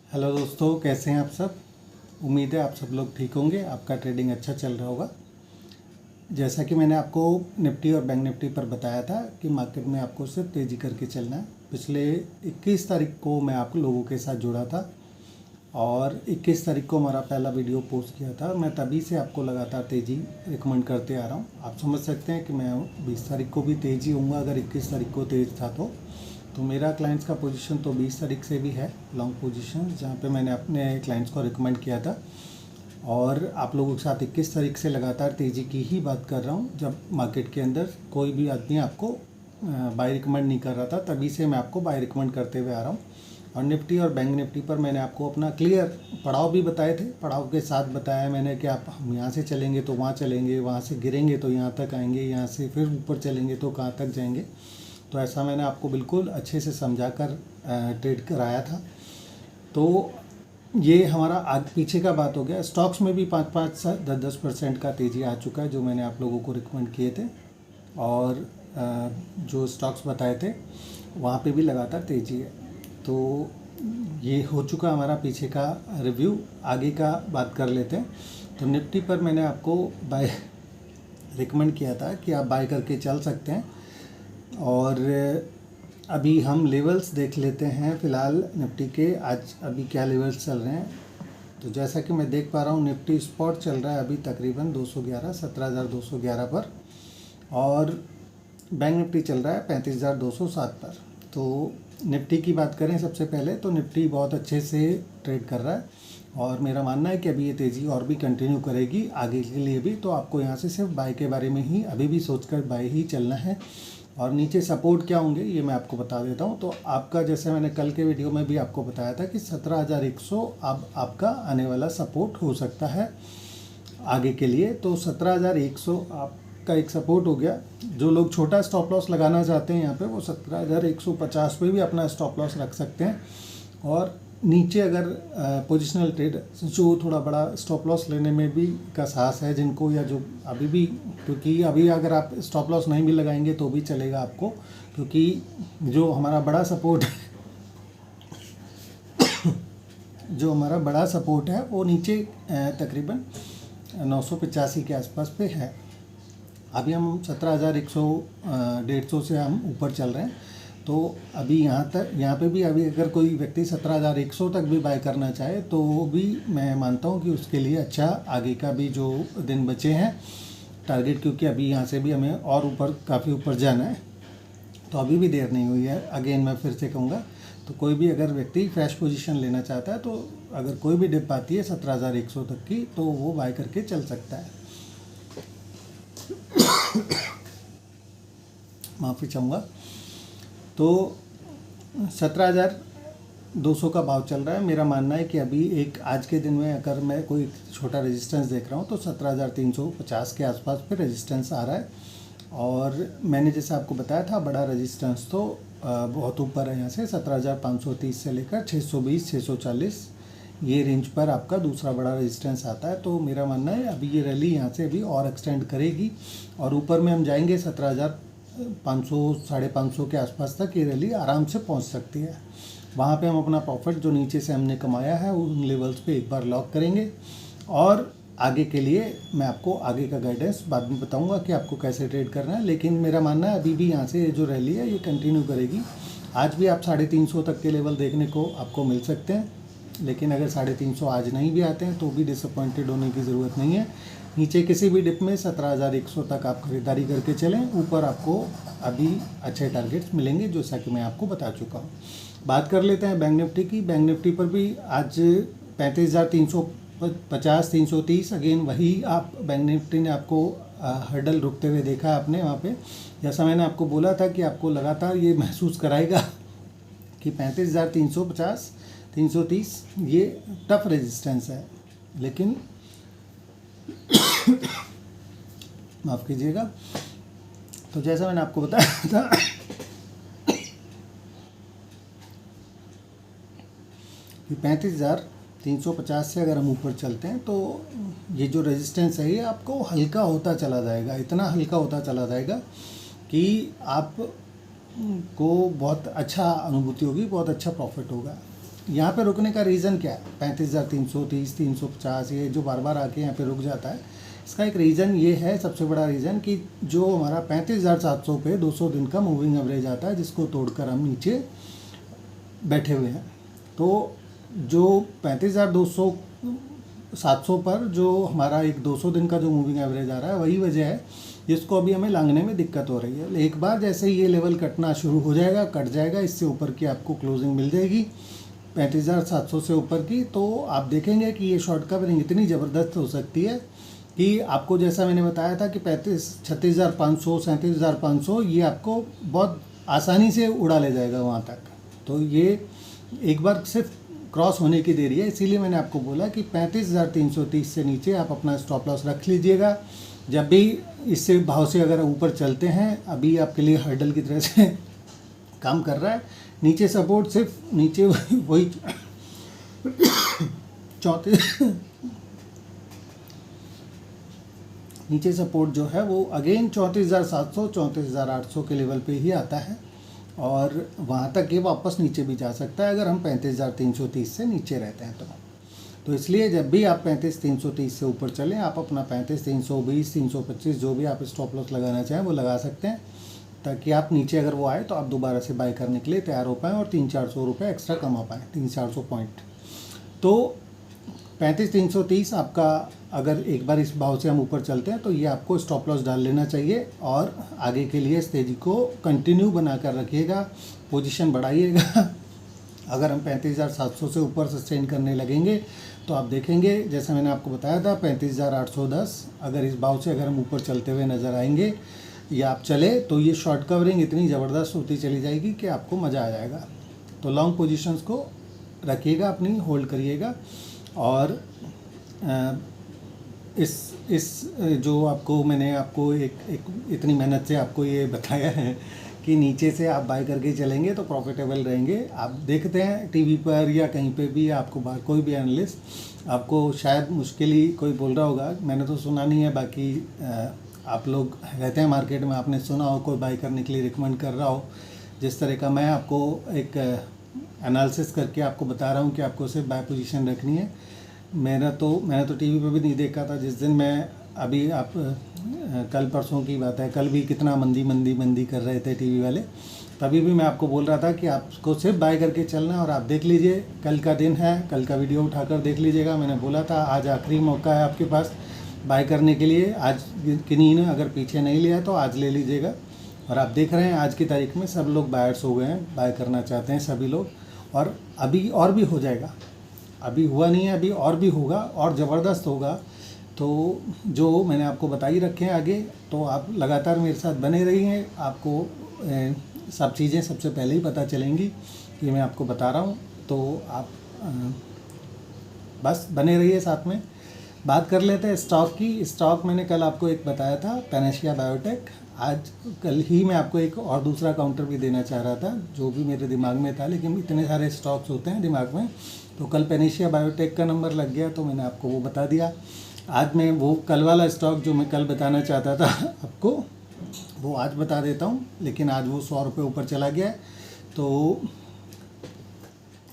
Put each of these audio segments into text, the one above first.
Hello दोस्तों, कैसे हैं आप सब। उम्मीद है आप सब लोग ठीक होंगे, आपका ट्रेडिंग अच्छा चल रहा होगा। जैसा कि मैंने आपको निफ्टी और बैंक निफ्टी पर बताया था कि मार्केट में आपको सिर्फ तेज़ी करके चलना है। पिछले 21 तारीख को मैं आप लोगों के साथ जुड़ा था और 21 तारीख को हमारा पहला वीडियो पोस्ट किया था। मैं तभी से आपको लगातार तेज़ी रिकमेंड करते आ रहा हूँ। आप समझ सकते हैं कि मैं 20 तारीख को भी तेज़ी होऊंगा अगर 21 तारीख को तेज़ था तो मेरा क्लाइंट्स का पोजीशन तो 20 तारीख से भी है लॉन्ग पोजीशन, जहाँ पे मैंने अपने क्लाइंट्स को रिकमेंड किया था। और आप लोगों के साथ 21 तारीख से लगातार तेज़ी की ही बात कर रहा हूँ। जब मार्केट के अंदर कोई भी आदमी आपको बाय रिकमेंड नहीं कर रहा था, तभी से मैं आपको बाय रिकमेंड करते हुए आ रहा हूँ। और निफ्टी और बैंक निफ्टी पर मैंने आपको अपना क्लियर पड़ाव भी बताए थे। पड़ाव के साथ बताया मैंने कि आप हम यहाँ से चलेंगे तो वहाँ चलेंगे, वहाँ से गिरेंगे तो यहाँ तक आएंगे, यहाँ से फिर ऊपर चलेंगे तो कहाँ तक जाएंगे। तो ऐसा मैंने आपको बिल्कुल अच्छे से समझा कर ट्रेड कराया था। तो ये हमारा आगे पीछे का बात हो गया। स्टॉक्स में भी 5-5 10% का तेज़ी आ चुका है, जो मैंने आप लोगों को रिकमेंड किए थे। और जो स्टॉक्स बताए थे वहाँ पे भी लगातार तेज़ी है। तो ये हो चुका हमारा पीछे का रिव्यू। आगे का बात कर लेते हैं। तो निफ्टी पर मैंने आपको बाय रिकमेंड किया था कि आप बाय करके चल सकते हैं। और अभी हम लेवल्स देख लेते हैं फ़िलहाल निफ्टी के। आज अभी क्या लेवल्स चल रहे हैं, तो जैसा कि मैं देख पा रहा हूँ निफ्टी स्पॉट चल रहा है अभी तकरीबन 17,211 पर, और बैंक निफ्टी चल रहा है 35,207 पर। तो निफ्टी की बात करें सबसे पहले, तो निफ्टी बहुत अच्छे से ट्रेड कर रहा है और मेरा मानना है कि अभी ये तेज़ी और भी कंटिन्यू करेगी आगे के लिए भी। तो आपको यहाँ से सिर्फ बाय के बारे में ही अभी भी सोचकर बाय ही चलना है। और नीचे सपोर्ट क्या होंगे ये मैं आपको बता देता हूँ। तो आपका, जैसे मैंने कल के वीडियो में भी आपको बताया था कि 17,100 अब आपका आने वाला सपोर्ट हो सकता है आगे के लिए। तो 17,100 आपका एक सपोर्ट हो गया। जो लोग छोटा स्टॉप लॉस लगाना चाहते हैं यहाँ पे, वो 17,150 पे भी अपना स्टॉप लॉस रख सकते हैं। और नीचे अगर पोजिशनल ट्रेड जो थोड़ा बड़ा स्टॉप लॉस लेने में भी का साहस है जिनको, या जो अभी भी, क्योंकि अभी अगर आप स्टॉप लॉस नहीं भी लगाएंगे तो भी चलेगा आपको, क्योंकि जो हमारा बड़ा सपोर्ट जो हमारा बड़ा सपोर्ट है वो नीचे तकरीबन 985 के आसपास पे है। अभी हम 17,100 150 से हम ऊपर चल रहे हैं। तो अभी यहाँ पे भी अभी अगर कोई व्यक्ति 17,100 तक भी बाय करना चाहे तो वो भी मैं मानता हूँ कि उसके लिए अच्छा आगे का भी जो दिन बचे हैं टारगेट, क्योंकि अभी यहाँ से भी हमें और ऊपर काफ़ी ऊपर जाना है। तो अभी भी देर नहीं हुई है। अगेन मैं फिर से कहूँगा, तो कोई भी अगर व्यक्ति फ्रेश पोजीशन लेना चाहता है, तो अगर कोई भी डिप आती है 17,100 तक की, तो वो बाय करके चल सकता है। माफ़ी चाहूँगा। तो 17,200 का भाव चल रहा है। मेरा मानना है कि अभी एक आज के दिन में अगर मैं कोई छोटा रेजिस्टेंस देख रहा हूँ तो 17,350 के आसपास पे रेजिस्टेंस आ रहा है। और मैंने जैसे आपको बताया था, बड़ा रेजिस्टेंस तो बहुत ऊपर है। यहाँ से 17,530 से लेकर 620 640 ये रेंज पर आपका दूसरा बड़ा रेजिस्टेंस आता है। तो मेरा मानना है अभी ये रैली यहाँ से अभी और एक्सटेंड करेगी और ऊपर में हम जाएंगे 17,500 550 के आसपास तक ये रैली आराम से पहुँच सकती है। वहाँ पे हम अपना प्रॉफिट जो नीचे से हमने कमाया है उन लेवल्स पे एक बार लॉक करेंगे। और आगे के लिए मैं आपको आगे का गाइडेंस बाद में बताऊंगा कि आपको कैसे ट्रेड करना है। लेकिन मेरा मानना है अभी भी यहाँ से ये जो रैली है ये कंटिन्यू करेगी। आज भी आप 350 तक के लेवल देखने को आपको मिल सकते हैं, लेकिन अगर 350 आज नहीं भी आते हैं तो भी डिसअपॉइंटेड होने की ज़रूरत नहीं है। नीचे किसी भी डिप में 17,100 तक आप खरीदारी करके चलें, ऊपर आपको अभी अच्छे टारगेट्स मिलेंगे जैसा कि मैं आपको बता चुका हूँ। बात कर लेते हैं बैंक निफ्टी की। बैंक निफ्टी पर भी आज 35,350 330 अगेन वही आप बैंक निफ्टी ने आपको हर्डल रुकते हुए देखा आपने वहाँ पे। जैसा मैंने आपको बोला था कि आपको लगातार ये महसूस कराएगा कि 35,350 330 ये टफ रेजिस्टेंस है। लेकिन माफ़ कीजिएगा, तो जैसा मैंने आपको बताया था कि 35,350 से अगर हम ऊपर चलते हैं तो ये जो रेजिस्टेंस है ये आपको हल्का होता चला जाएगा, इतना हल्का होता चला जाएगा कि आप को बहुत अच्छा अनुभूति होगी, बहुत अच्छा प्रॉफिट होगा। यहाँ पे रुकने का रीज़न क्या है? 35,330, 350 ये जो बार बार आके यहाँ पे रुक जाता है, इसका एक रीज़न ये है, सबसे बड़ा रीज़न, कि जो हमारा 35,700 पे 200 दिन का मूविंग एवरेज आता है, जिसको तोड़कर हम नीचे बैठे हुए हैं। तो जो 35,200 700 पर जो हमारा एक 200 दिन का जो मूविंग एवरेज आ रहा है, वही वजह है जिसको अभी हमें लांघने में दिक्कत हो रही है। एक बार जैसे ही ये लेवल कटना शुरू हो जाएगा, कट जाएगा, इससे ऊपर की आपको क्लोजिंग मिल जाएगी 35,700 से ऊपर की, तो आप देखेंगे कि ये शॉर्ट कवरिंग इतनी ज़बरदस्त हो सकती है कि आपको, जैसा मैंने बताया था कि 36,500 37,500 ये आपको बहुत आसानी से उड़ा ले जाएगा वहाँ तक। तो ये एक बार सिर्फ क्रॉस होने की देरी है, इसीलिए मैंने आपको बोला कि 35,330 से नीचे आप अपना स्टॉप लॉस रख लीजिएगा। जब भी इससे भाव से अगर ऊपर चलते हैं, अभी आपके लिए हर्डल की तरह से काम कर रहा है। नीचे सपोर्ट सिर्फ नीचे वही 34 नीचे सपोर्ट जो है वो अगेन 34,700 34,800 के लेवल पे ही आता है, और वहाँ तक ये वापस नीचे भी जा सकता है अगर हम 35,330 से नीचे रहते हैं तो इसलिए जब भी आप 35,330 से ऊपर चलें, आप अपना 35,320 325 जो भी आप स्टॉप लॉस लगाना चाहें वो लगा सकते हैं, ताकि आप नीचे अगर वो आए तो आप दोबारा से बाय करने के लिए तैयार हो पाएँ और 300-400 रुपये एक्स्ट्रा कमा पाएँ, 300-400 पॉइंट। तो 35,330 आपका, अगर एक बार इस भाव से हम ऊपर चलते हैं तो ये आपको स्टॉप लॉस डाल लेना चाहिए, और आगे के लिए इस तेज़ी को कंटिन्यू बना कर रखिएगा, पोजीशन बढ़ाइएगा। अगर हम 35,700 से ऊपर सस्टेन करने लगेंगे तो आप देखेंगे, जैसा मैंने आपको बताया था 35,810, अगर इस भाव से अगर हम ऊपर चलते हुए नज़र आएंगे या आप चले, तो ये शॉर्ट कवरिंग इतनी ज़बरदस्त होती चली जाएगी कि आपको मज़ा आ जाएगा। तो लॉन्ग पोजीशंस को रखिएगा, अपनी होल्ड करिएगा, और इस जो आपको मैंने आपको एक इतनी मेहनत से आपको ये बताया है कि नीचे से आप बाय करके चलेंगे तो प्रॉफिटेबल रहेंगे। आप देखते हैं टीवी पर या कहीं पे भी आपको बाहर कोई भी एनालिस्ट आपको शायद मुश्किल ही कोई बोल रहा होगा, मैंने तो सुना नहीं है, बाकी आप लोग रहते हैं मार्केट में, आपने सुना हो कोई बाय करने के लिए रिकमेंड कर रहा हो। जिस तरह का मैं आपको एक एनालिसिस करके आपको बता रहा हूँ कि आपको सिर्फ बाय पोजीशन रखनी है, मैंने तो टीवी पे भी नहीं देखा था। जिस दिन मैं अभी आप कल परसों की बात है, कल भी कितना मंदी कर रहे थे टीवी वाले, तभी भी मैं आपको बोल रहा था कि आपको सिर्फ बाय करके चलना है। और आप देख लीजिए, कल का दिन है, कल का वीडियो उठाकर देख लीजिएगा। मैंने बोला था आज आखिरी मौका है आपके पास बाय करने के लिए, आज किन्हीं ने अगर पीछे नहीं लिया तो आज ले लीजिएगा। और आप देख रहे हैं आज की तारीख में सब लोग बायर्स हो गए हैं, बाय करना चाहते हैं सभी लोग, और अभी और भी हो जाएगा, अभी हुआ नहीं है, अभी और भी होगा और ज़बरदस्त होगा। तो जो मैंने आपको बता ही रखे हैं आगे, तो आप लगातार मेरे साथ बने रहिए, आपको सब चीज़ें सबसे पहले ही पता चलेंगी कि मैं आपको बता रहा हूँ। तो आप बस बने रहिए साथ में। बात कर लेते हैं स्टॉक की। स्टॉक मैंने कल आपको एक बताया था, पैनेशिया बायोटेक। आज कल ही मैं आपको एक और दूसरा काउंटर भी देना चाह रहा था, जो भी मेरे दिमाग में था, लेकिन इतने सारे स्टॉक्स होते हैं दिमाग में, तो कल पैनेशिया बायोटेक का नंबर लग गया तो मैंने आपको वो बता दिया। आज मैं वो कल वाला स्टॉक जो मैं कल बताना चाहता था आपको, वो आज बता देता हूँ, लेकिन आज वो 100 रुपये ऊपर चला गया है। तो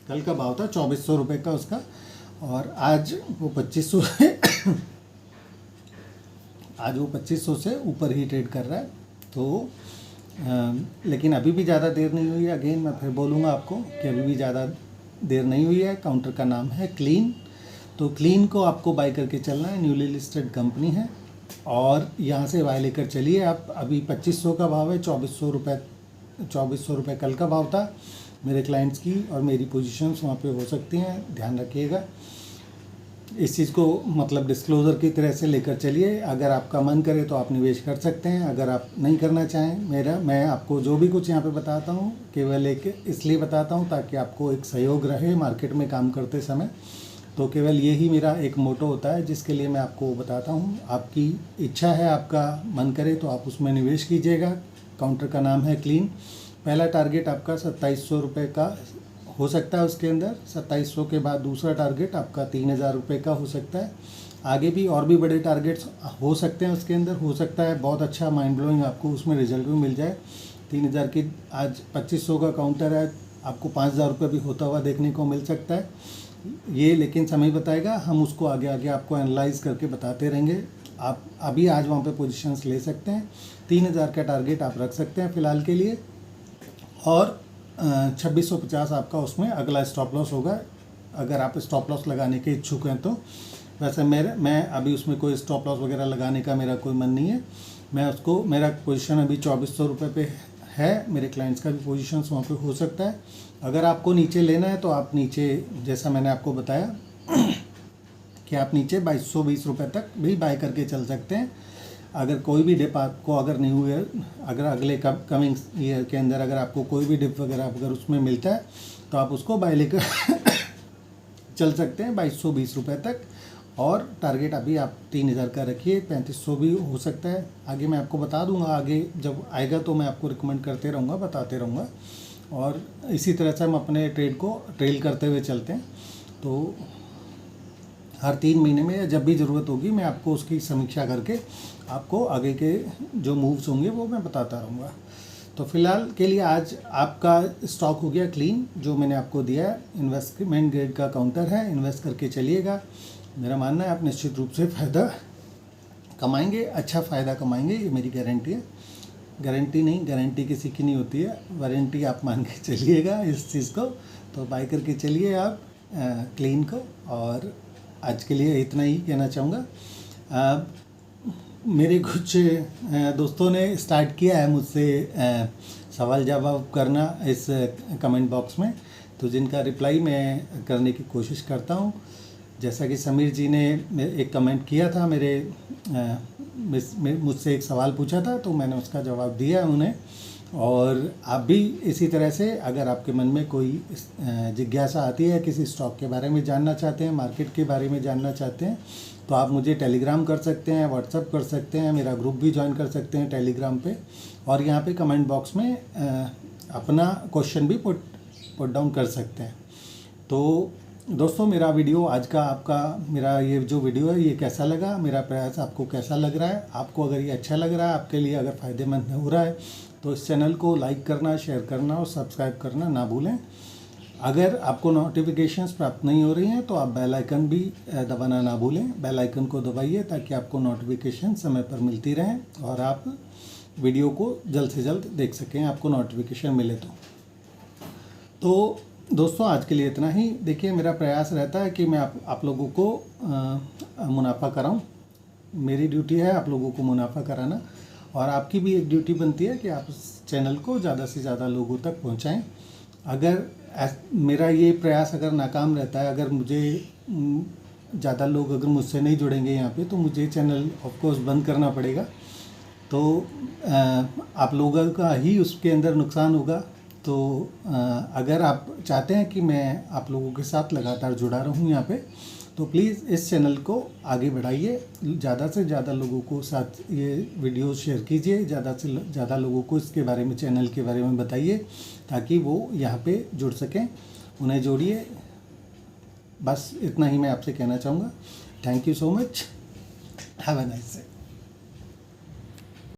कल का भाव था 2400 रुपये का उसका, और आज वो 2500 आज वो 2500 से ऊपर ही ट्रेड कर रहा है। तो लेकिन अभी भी ज़्यादा देर नहीं हुई है। अगेन मैं फिर बोलूँगा आपको कि अभी भी ज़्यादा देर नहीं हुई है। काउंटर का नाम है क्लीन। तो क्लीन को आपको बाय करके चलना है, न्यूली लिस्टेड कंपनी है, और यहाँ से बाय लेकर चलिए आप। अभी 2500 का भाव है, 2400 रुपये कल का भाव था मेरे क्लाइंट्स की, और मेरी पोजीशंस वहाँ पे हो सकती हैं, ध्यान रखिएगा। इस चीज़ को मतलब डिस्क्लोज़र की तरह से लेकर चलिए। अगर आपका मन करे तो आप निवेश कर सकते हैं, अगर आप नहीं करना चाहें, मैं आपको जो भी कुछ यहाँ पे बताता हूँ केवल एक इसलिए बताता हूँ ताकि आपको एक सहयोग रहे मार्केट में काम करते समय। तो केवल यही मेरा एक मोटो होता है जिसके लिए मैं आपको बताता हूँ। आपकी इच्छा है, आपका मन करे तो आप उसमें निवेश कीजिएगा। काउंटर का नाम है क्लीन। पहला टारगेट आपका 2700 रुपये का हो सकता है, उसके अंदर 2700 के बाद दूसरा टारगेट आपका 3000 रुपये का हो सकता है। आगे भी और भी बड़े टारगेट्स हो सकते हैं उसके अंदर, हो सकता है बहुत अच्छा माइंड ब्लोइंग आपको उसमें रिजल्ट भी मिल जाए। 3000 की आज 2500 का काउंटर है, आपको 5,000 रुपये भी होता हुआ देखने को मिल सकता है ये, लेकिन समय बताएगा, हम उसको आगे आगे आपको एनालाइज करके बताते रहेंगे। आप अभी आज वहाँ पे पोजीशंस ले सकते हैं, 3,000 का टारगेट आप रख सकते हैं फ़िलहाल के लिए, और 2650 आपका उसमें अगला स्टॉप लॉस होगा अगर आप स्टॉप लॉस लगाने के इच्छुक हैं तो। वैसे मैं अभी उसमें कोई स्टॉप लॉस वगैरह लगाने का मेरा कोई मन नहीं है, मैं उसको, मेरा पोजीशन अभी 2400 रुपये पे है, मेरे क्लाइंट्स का भी पोजीशंस वहाँ पे हो सकता है। अगर आपको नीचे लेना है तो आप नीचे, जैसा मैंने आपको बताया कि आप नीचे 2220 रुपये तक भी बाय करके चल सकते हैं। अगर कोई भी डिप आपको अगर नहीं हुई है, अगर अगले कमिंग ईयर के अंदर अगर आपको कोई भी डिप वगैरह अगर उसमें मिलता है तो आप उसको बाय लेकर चल सकते हैं 2220 रुपये तक, और टारगेट अभी आप 3,000 का रखिए, 3500 भी हो सकता है। आगे मैं आपको बता दूंगा, आगे जब आएगा तो मैं आपको रिकमेंड करते रहूँगा, बताते रहूँगा, और इसी तरह से हम अपने ट्रेड को ट्रेल करते हुए चलते हैं। तो हर 3 महीने में या जब भी ज़रूरत होगी मैं आपको उसकी समीक्षा करके आपको आगे के जो मूव्स होंगे वो मैं बताता रहूँगा। तो फिलहाल के लिए आज आपका स्टॉक हो गया क्लीन, जो मैंने आपको दिया है इन्वेस्टमेंट ग्रेड का काउंटर है, इन्वेस्ट करके चलिएगा। मेरा मानना है आप निश्चित रूप से फ़ायदा कमाएंगे, अच्छा फ़ायदा कमाएंगे, ये मेरी गारंटी है। गारंटी नहीं, गारंटी किसी की नहीं होती है, वारंटी आप मान के चलिएगा इस चीज़ को। तो बाय करके चलिए आप क्लीन को, और आज के लिए इतना ही कहना चाहूँगा। मेरे कुछ दोस्तों ने स्टार्ट किया है मुझसे सवाल जवाब करना इस कमेंट बॉक्स में, तो जिनका रिप्लाई मैं करने की कोशिश करता हूँ। जैसा कि समीर जी ने एक कमेंट किया था, मुझसे एक सवाल पूछा था, तो मैंने उसका जवाब दिया उन्हें। और आप भी इसी तरह से अगर आपके मन में कोई जिज्ञासा आती है, किसी स्टॉक के बारे में जानना चाहते हैं, मार्केट के बारे में जानना चाहते हैं, तो आप मुझे टेलीग्राम कर सकते हैं, व्हाट्सएप कर सकते हैं, मेरा ग्रुप भी ज्वाइन कर सकते हैं टेलीग्राम पे, और यहाँ पे कमेंट बॉक्स में अपना क्वेश्चन भी पुट डाउन कर सकते हैं। तो दोस्तों, मेरा वीडियो आज का मेरा ये जो वीडियो है ये कैसा लगा, मेरा प्रयास आपको कैसा लग रहा है? आपको अगर ये अच्छा लग रहा है, आपके लिए अगर फ़ायदेमंद हो रहा है, तो इस चैनल को लाइक करना, शेयर करना और सब्सक्राइब करना ना भूलें। अगर आपको नोटिफिकेशंस प्राप्त नहीं हो रही हैं तो आप बेल आइकन भी दबाना ना भूलें। बेल आइकन को दबाइए ताकि आपको नोटिफिकेशन समय पर मिलती रहें और आप वीडियो को जल्द से जल्द देख सकें, आपको नोटिफिकेशन मिले तो दोस्तों, आज के लिए इतना ही। देखिए, मेरा प्रयास रहता है कि मैं आप लोगों को मुनाफा कराऊं। मेरी ड्यूटी है आप लोगों को मुनाफा कराना, और आपकी भी एक ड्यूटी बनती है कि आप इस चैनल को ज़्यादा से ज़्यादा लोगों तक पहुंचाएं। अगर मेरा ये प्रयास अगर नाकाम रहता है, अगर मुझे ज़्यादा लोग अगर मुझसे नहीं जुड़ेंगे यहाँ पे, तो मुझे चैनल ऑफ कोर्स बंद करना पड़ेगा। तो आप लोगों का ही उसके अंदर नुकसान होगा। तो अगर आप चाहते हैं कि मैं आप लोगों के साथ लगातार जुड़ा रहूं यहाँ पे, तो प्लीज़ इस चैनल को आगे बढ़ाइए, ज़्यादा से ज़्यादा लोगों को साथ ये वीडियो शेयर कीजिए, ज़्यादा से ज़्यादा लोगों को इसके बारे में, चैनल के बारे में बताइए, ताकि वो यहाँ पे जुड़ सकें, उन्हें जोड़िए। बस इतना ही मैं आपसे कहना चाहूँगा। Thank you so much, have a nice day.